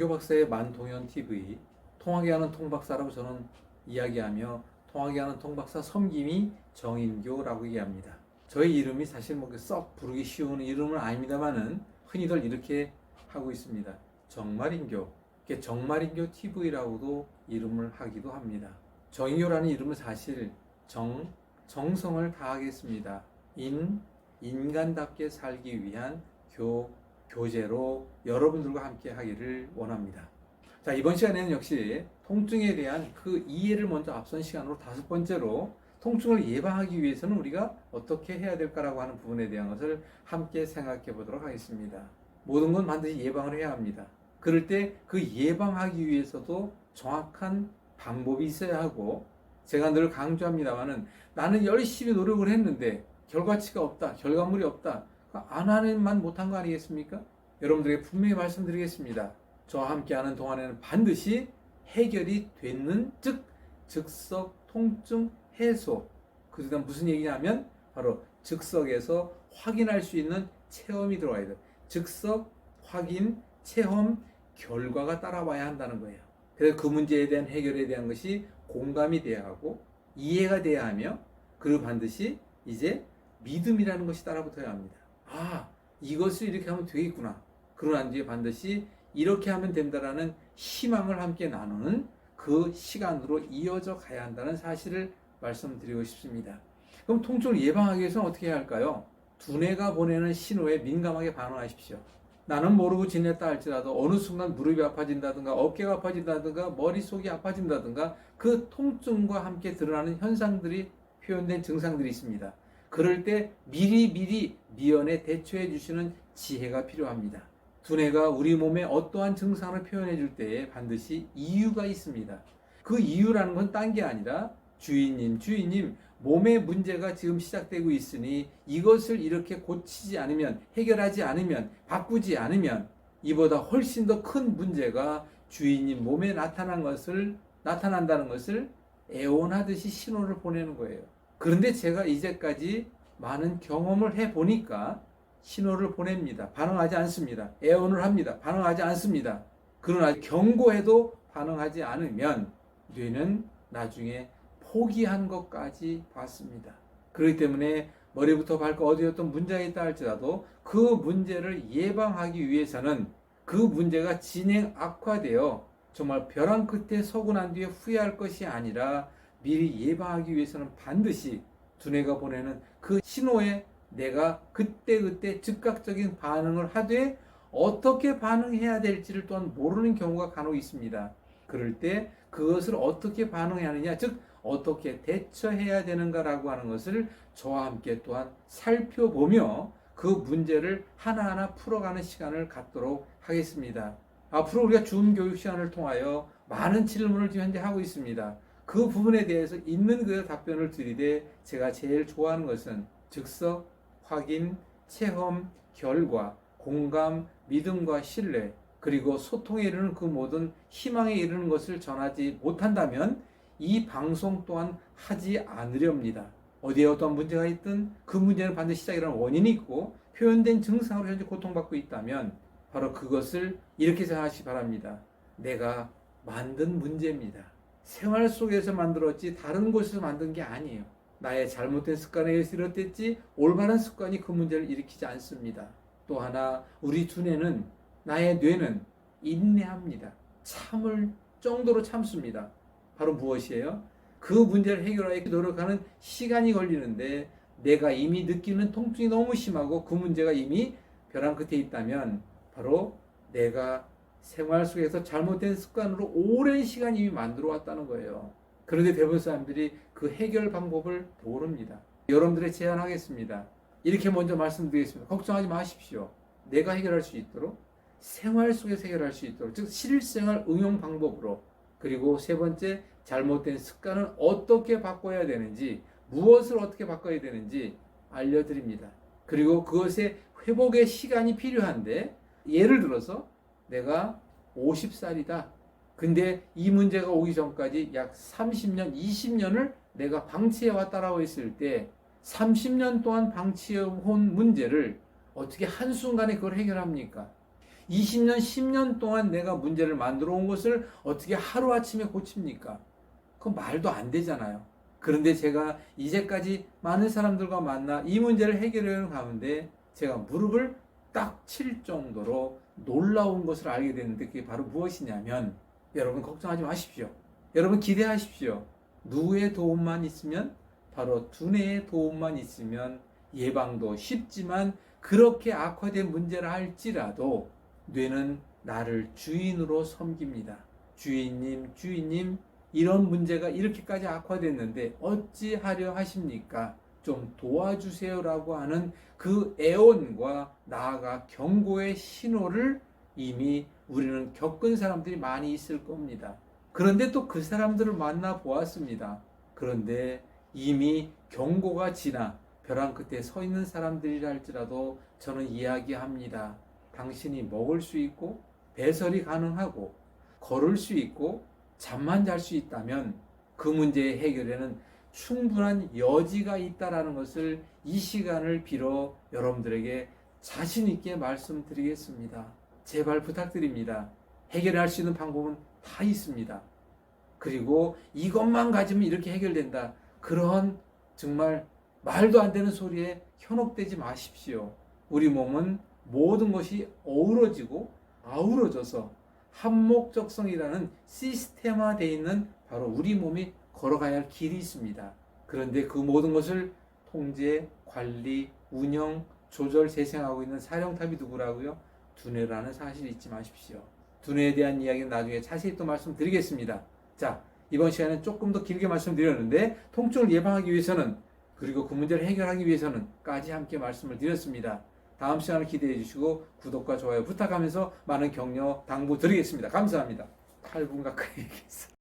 정교박사의 만동현 TV, 통하게 하는 통박사라고 저는 이야기하며 통하게 하는 통박사 섬김이 정인교라고 얘기합니다. 저의 이름이 사실 썩 부르기 쉬운 이름은 아닙니다만은 흔히들 이렇게 하고 있습니다. 정말인교, 정말인교 TV라고도 이름을 하기도 합니다. 정인교라는 이름은 사실 정성을 다하겠습니다. 인간답게 살기 위한 교제로 여러분들과 함께 하기를 원합니다. 자, 이번 시간에는 역시 통증에 대한 그 이해를 먼저 앞선 시간으로 5번째로 통증을 예방하기 위해서는 우리가 어떻게 해야 될까라고 하는 부분에 대한 것을 함께 생각해 보도록 하겠습니다. 모든 건 반드시 예방을 해야 합니다. 그럴 때 그 예방하기 위해서도 정확한 방법이 있어야 하고, 제가 늘 강조합니다만은 나는 열심히 노력을 했는데 결과치가 없다, 결과물이 없다, 안 하는만 못한 거 아니겠습니까? 여러분들에게 분명히 말씀드리겠습니다. 저와 함께하는 동안에는 반드시 해결이 되는, 즉석 통증 해소. 그다음 무슨 얘기냐면 바로 즉석에서 확인할 수 있는 체험이 들어와야 돼요. 즉석 확인, 체험, 결과가 따라와야 한다는 거예요. 그래서 그 문제에 대한 해결에 대한 것이 공감이 돼야 하고 이해가 돼야 하며, 그리고 반드시 이제 믿음이라는 것이 따라붙어야 합니다. 아, 이것을 이렇게 하면 되겠구나. 그러고 난 뒤에 반드시 이렇게 하면 된다라는 희망을 함께 나누는 그 시간으로 이어져 가야 한다는 사실을 말씀드리고 싶습니다. 그럼 통증을 예방하기 위해서는 어떻게 해야 할까요? 두뇌가 보내는 신호에 민감하게 반응하십시오. 나는 모르고 지냈다 할지라도 어느 순간 무릎이 아파진다든가 어깨가 아파진다든가 머릿속이 아파진다든가 그 통증과 함께 드러나는 현상들이 표현된 증상들이 있습니다. 그럴 때 미리 미연에 대처해 주시는 지혜가 필요합니다. 두뇌가 우리 몸에 어떠한 증상을 표현해 줄 때에 반드시 이유가 있습니다. 그 이유라는 건 딴 게 아니라 주인님, 몸에 문제가 지금 시작되고 있으니 이것을 이렇게 고치지 않으면, 해결하지 않으면, 바꾸지 않으면 이보다 훨씬 더 큰 문제가 주인님 몸에 나타난다는 것을 애원하듯이 신호를 보내는 거예요. 그런데 제가 이제까지 많은 경험을 해보니까 신호를 보냅니다. 반응하지 않습니다. 애원을 합니다. 반응하지 않습니다. 그러나 경고해도 반응하지 않으면 뇌는 나중에 포기한 것까지 봤습니다. 그렇기 때문에 머리부터 발끝 어디에 어떤 문제가 있다 할지라도 그 문제를 예방하기 위해서는 그 문제가 진행 악화되어 정말 벼랑 끝에 서고 난 뒤에 후회할 것이 아니라 미리 예방하기 위해서는 반드시 두뇌가 보내는 그 신호에 내가 그때 즉각적인 반응을 하되 어떻게 반응해야 될지를 또한 모르는 경우가 간혹 있습니다. 그럴 때 그것을 어떻게 반응해야 하느냐, 즉 어떻게 대처해야 되는가라고 하는 것을 저와 함께 또한 살펴보며 그 문제를 하나하나 풀어가는 시간을 갖도록 하겠습니다. 앞으로 우리가 줌 교육 시간을 통하여 많은 질문을 지금 현재 하고 있습니다. 그 부분에 대해서 있는 그대로 답변을 드리되, 제가 제일 좋아하는 것은 즉석, 확인, 체험, 결과, 공감, 믿음과 신뢰, 그리고 소통에 이르는 그 모든 희망에 이르는 것을 전하지 못한다면 이 방송 또한 하지 않으렵니다. 어디에 어떤 문제가 있든 그 문제는 반드시 시작이라는 원인이 있고 표현된 증상으로 현재 고통받고 있다면 바로 그것을 이렇게 생각하시기 바랍니다. 내가 만든 문제입니다. 생활 속에서 만들었지 다른 곳에서 만든 게 아니에요. 나의 잘못된 습관에 의해서 이렇댔지 올바른 습관이 그 문제를 일으키지 않습니다. 또 하나, 우리 두뇌는, 나의 뇌는 인내합니다. 참을 정도로 참습니다. 바로 무엇이에요? 그 문제를 해결하기 노력하는 시간이 걸리는데 내가 이미 느끼는 통증이 너무 심하고 그 문제가 이미 벼랑 끝에 있다면 바로 내가 생활 속에서 잘못된 습관으로 오랜 시간 이미 만들어 왔다는 거예요. 그런데 대부분 사람들이 그 해결 방법을 모릅니다. 여러분들의 제안하겠습니다. 이렇게 먼저 말씀드리겠습니다. 걱정하지 마십시오. 내가 해결할 수 있도록, 생활 속에서 해결할 수 있도록, 즉 실생활 응용 방법으로, 그리고 세 번째, 잘못된 습관은 어떻게 바꿔야 되는지, 무엇을 어떻게 바꿔야 되는지 알려드립니다. 그리고 그것의 회복의 시간이 필요한데, 예를 들어서 내가 50살이다. 근데 이 문제가 오기 전까지 약 30년, 20년을 내가 방치해왔다라고 했을 때 30년 동안 방치해온 문제를 어떻게 한순간에 그걸 해결합니까? 20년, 10년 동안 내가 문제를 만들어 온 것을 어떻게 하루아침에 고칩니까? 그건 말도 안 되잖아요. 그런데 제가 이제까지 많은 사람들과 만나 이 문제를 해결하는 가운데 제가 무릎을 딱 칠 정도로 놀라운 것을 알게 됐는데 그게 바로 무엇이냐면, 여러분 걱정하지 마십시오. 여러분 기대하십시오. 누구의 도움만 있으면, 바로 두뇌의 도움만 있으면 예방도 쉽지만, 그렇게 악화된 문제라 할지라도 뇌는 나를 주인으로 섬깁니다. 주인님, 주인님, 이런 문제가 이렇게까지 악화됐는데 어찌하려 하십니까? 좀 도와주세요라고 하는 그 애원과 나아가 경고의 신호를 이미 우리는 겪은 사람들이 많이 있을 겁니다. 그런데 또 그 사람들을 만나 보았습니다. 그런데 이미 경고가 지나 벼랑 끝에 서 있는 사람들이라 할지라도 저는 이야기합니다. 당신이 먹을 수 있고 배설이 가능하고 걸을 수 있고 잠만 잘 수 있다면 그 문제의 해결에는 충분한 여지가 있다라는 것을 이 시간을 빌어 여러분들에게 자신 있게 말씀드리겠습니다. 제발 부탁드립니다. 해결할 수 있는 방법은 다 있습니다. 그리고 이것만 가지면 이렇게 해결된다, 그런 정말 말도 안 되는 소리에 현혹되지 마십시오. 우리 몸은 모든 것이 어우러지고 아우러져서 한목적성이라는 시스템화되어 있는 바로 우리 몸이 걸어가야 할 길이 있습니다. 그런데 그 모든 것을 통제, 관리, 운영, 조절, 재생하고 있는 사령탑이 누구라고요? 두뇌라는 사실을 잊지 마십시오. 두뇌에 대한 이야기는 나중에 자세히 또 말씀드리겠습니다. 자, 이번 시간에는 조금 더 길게 말씀드렸는데 통증을 예방하기 위해서는, 그리고 그 문제를 해결하기 위해서는까지 함께 말씀을 드렸습니다. 다음 시간을 기대해 주시고 구독과 좋아요 부탁하면서 많은 격려 당부 드리겠습니다. 감사합니다. 8분 가까이 얘기했어요.